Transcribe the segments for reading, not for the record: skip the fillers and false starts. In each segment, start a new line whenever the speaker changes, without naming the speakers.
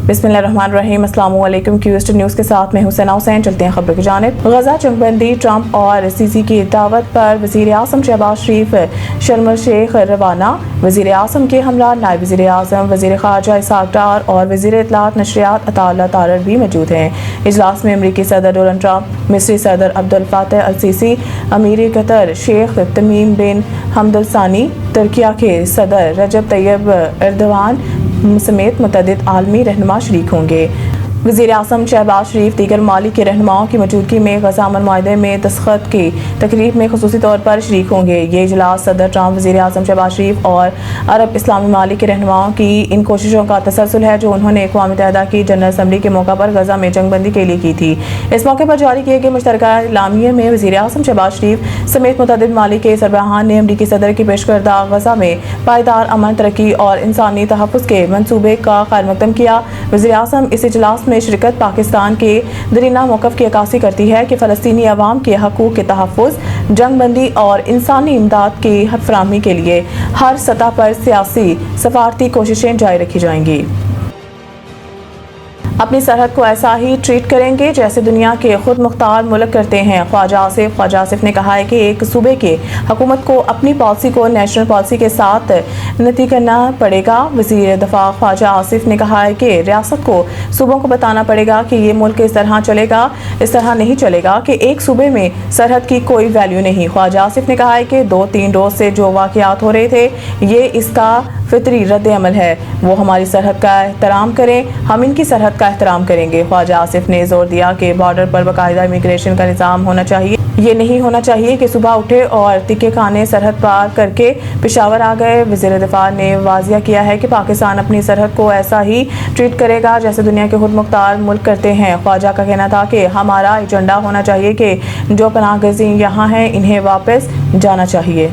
बिस्मिल्लाहिर्रहमानिर्रहीम। अस्सलामु अलैकुम। क्यूस्ट न्यूज़ के साथ मैं हुसैना हुसैन। चलते हैं खबरों की जानिब। गजा जंगबंदी, ट्रंप और सीसी की दावत पर वज़ीर आज़म शहबाज शरीफ शर्म अल शेख रवाना। वज़ीर आज़म के हमरा नायब वज़ीर आज़म, वज़ीर ख़ारजा इसहाक़ डार और वज़ीर इत्तलात नशरियात अता अल्लाह तारड़ भी मौजूद हैं। इजलास में अमरीकी सदर डोनाल्ड ट्रंप, मिस्री सदर अब्दुल फ़ातह अल सीसी, अमीर कतर शेख तमीम बिन हमद अल सानी, तुर्किया के सदर रजब तैयब एर्दोगान समेत मुतअद्दिद आलमी रहनुमा शरीक होंगे। वज़ीर आज़म शहबाज शरीफ दीगर ममालिक के रहनुमाओं की मौजूदगी में गजा अमन मुआहदे में दस्तखत की तकरीब में ख़ुसूसी तौर पर शरीक होंगे। ये इजलास सदर ट्रंप, वज़ीर आज़म शहबाज शरीफ और अरब इस्लामी ममालिक के रहनुमाओं की इन कोशिशों का तसलसल है जो उन्होंने अक़वाम मुत्तहिदा की जनरल असम्बली के मौका पर गजा में जंगबंदी के लिए की थी। इस मौके पर जारी किए गए मुश्तरका एलामिये में वज़ीर आज़म शहबाज शरीफ समेत मुतअद्दिद ममालिक के सरबराहान ने अमरीकी सदर की पेश करदा गजा में पायदार अमन, तरक्की और इंसानी तहफ़्फ़ुज़ के मंसूबे का खैरमक़दम किया। वज़ीर आज़म इस इजलास में शिरकत पाकिस्तान के दरीना मौक़िफ़ की अक्कासी करती है कि फ़लस्तीनी अवाम के हकूक़ के तहफ़्फ़ुज़, जंगबंदी और इंसानी इमदाद की फ़राहमी के लिए हर सतह पर सियासी सफ़ारती कोशिशें जारी रखी जाएंगी। अपनी सरहद को ऐसा ही ट्रीट करेंगे जैसे दुनिया के खुद मुख्तार मुल्क करते हैं। ख्वाजा आसिफ ने कहा है कि एक सूबे के हुकूमत को अपनी पॉलिसी को नेशनल पॉलिसी के साथ नती करना पड़ेगा। वज़ीर दफ़ा ख्वाजा आसिफ ने कहा है कि रियासत को सूबों को बताना पड़ेगा कि ये मुल्क इस तरह चलेगा, इस तरह नहीं चलेगा कि एक सूबे में सरहद की कोई वैल्यू नहीं। ख्वाजा आसिफ ने कहा है कि 2-3 रोज़ से जो वाक़यात हो रहे थे ये इसका फितरी रद्द अमल है। वो हमारी सरहद का एहतराम करें, हम इनकी सरहद का एहतराम करेंगे। ख्वाजा आसिफ ने जोर दिया कि बॉर्डर पर बाकायदा इमिग्रेशन का निज़ाम होना चाहिए। ये नहीं होना चाहिए कि सुबह उठे और तिक्के खाने सरहद पार करके पेशावर आ गए। वज़ीर दिफा ने वाज़िया किया है कि पाकिस्तान अपनी सरहद को ऐसा ही ट्रीट करेगा जैसे दुनिया के खुद मुख्तार मुल्क करते हैं। ख्वाजा का कहना था कि हमारा एजेंडा होना चाहिए कि जो पनाह गज़ीन यहाँ हैं इन्हें वापस जाना चाहिए।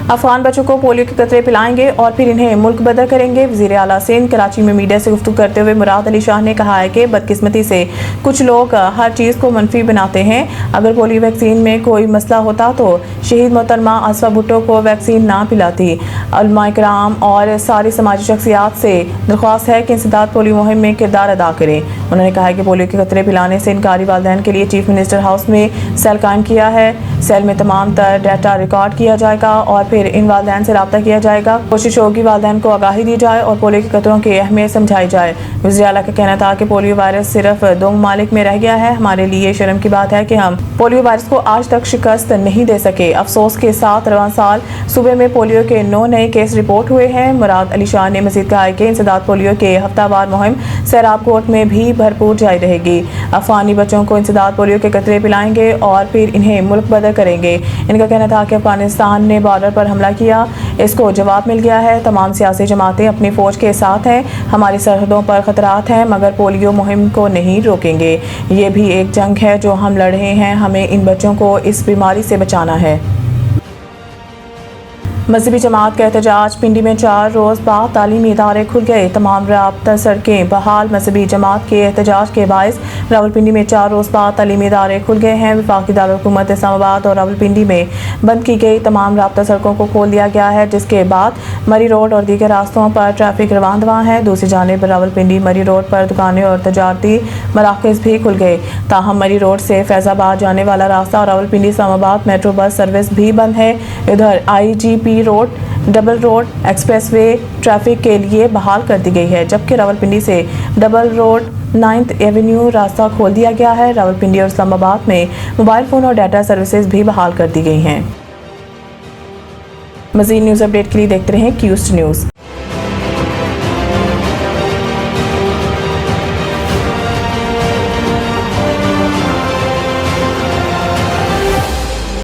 अफगान बच्चों को पोलियो के कतरे पिलाएंगे और फिर इन्हें मुल्क बदर करेंगे। वज़ीर आला सिंध कराची में मीडिया से गुफ्तगू करते हुए मुराद अली शाह ने कहा है कि बदकिस्मती से कुछ लोग हर चीज़ को मनफी बनाते हैं। अगर पोलियो वैक्सीन में कोई मसला होता तो शहीद मोहतरमा आसफा भुट्टो को वैक्सीन ना पिलाती। उलमाए किराम और सारी समाजी शख्सियात से दरख्वास्त है कि इंसदाद पोलियो मुहिम में किरदार अदा करें। उन्होंने कहा है कि पोलियो के कतरे पिलाने से इनकारी वालिदैन के लिए चीफ मिनिस्टर हाउस में सेल कायम किया है। सेल में तमाम तर डाटा रिकॉर्ड किया जाएगा और फिर इन वालिदैन से रब्ता किया जाएगा। कोशिश होगी वालिदैन को आगाही दी जाए और पोलियो के कतरों की अहमियत समझाई जाए। वज़ीर आला का कहना था कि पोलियो वायरस सिर्फ 2 ममालिक में रह गया है। हमारे लिए शर्म की बात है कि हम पोलियो वायरस को आज तक शिकस्त नहीं दे सके। अफसोस के साथ रवां साल सूबे में पोलियो के 9 नए केस रिपोर्ट हुए हैं। मुराद अली शाह ने मज़ीद कहा कि इंसदाद पोलियो के हफ्तावार मुहिम सैराब कोट में भी भरपूर जारी रहेगी। अफगानी बच्चों को इंसदाद पोलियो के कतरे पिलाएंगे और फिर इन्हें मुल्क बदर करेंगे। इनका कहना था कि अफगानिस्तान ने बॉर्डर पर हमला किया, इसको जवाब मिल गया है। तमाम सियासी जमातें अपनी फ़ौज के साथ हैं। हमारी सरहदों पर ख़तरात हैं मगर पोलियो मुहिम को नहीं रोकेंगे। ये भी एक जंग है जो हम लड़ रहे हैं। हमें इन बच्चों को इस बीमारी से बचाना है। मजहबी जमात का एहतजाज। पिंडी में 4 रोज़ बाद तालीमी इदारे खुल गए, तमाम राब्ता सड़कें बहाल। मजहबी जमात के एहतजाज के बायस रावलपिंडी में 4 रोज़ बाद तालीमी इदारे खुल गए हैं। वफाकी दारुल-हुकूमत इस्लामाबाद और रावलपिंडी में बंद की गई तमाम राब्ता सड़कों को खोल दिया गया है, जिसके बाद मरी रोड और दीगर रास्तों पर ट्रैफिक रवान दवा है। दूसरी जानिब रावलपिंडी मरी रोड पर दुकानें और तजारती मराकज़ भी खुल गए। ताहम मरी रोड से फैज़ाबाद जाने वाला रास्ता और Rawalpindi Islamabad metro bus service भी बंद है। इधर IGP road, double road, expressway traffic के लिए बहाल कर दी गई है, जबकि रावलपिंडी से डबल रोड 9th एवेन्यू रास्ता खोल दिया गया है। रावलपिंडी और इस्लामाबाद में मोबाइल फ़ोन और डाटा सर्विसेज भी बहाल कर दी गई हैं। मज़ीद न्यूज़ अपडेट के लिए देखते रहें क्यूस्ट न्यूज़।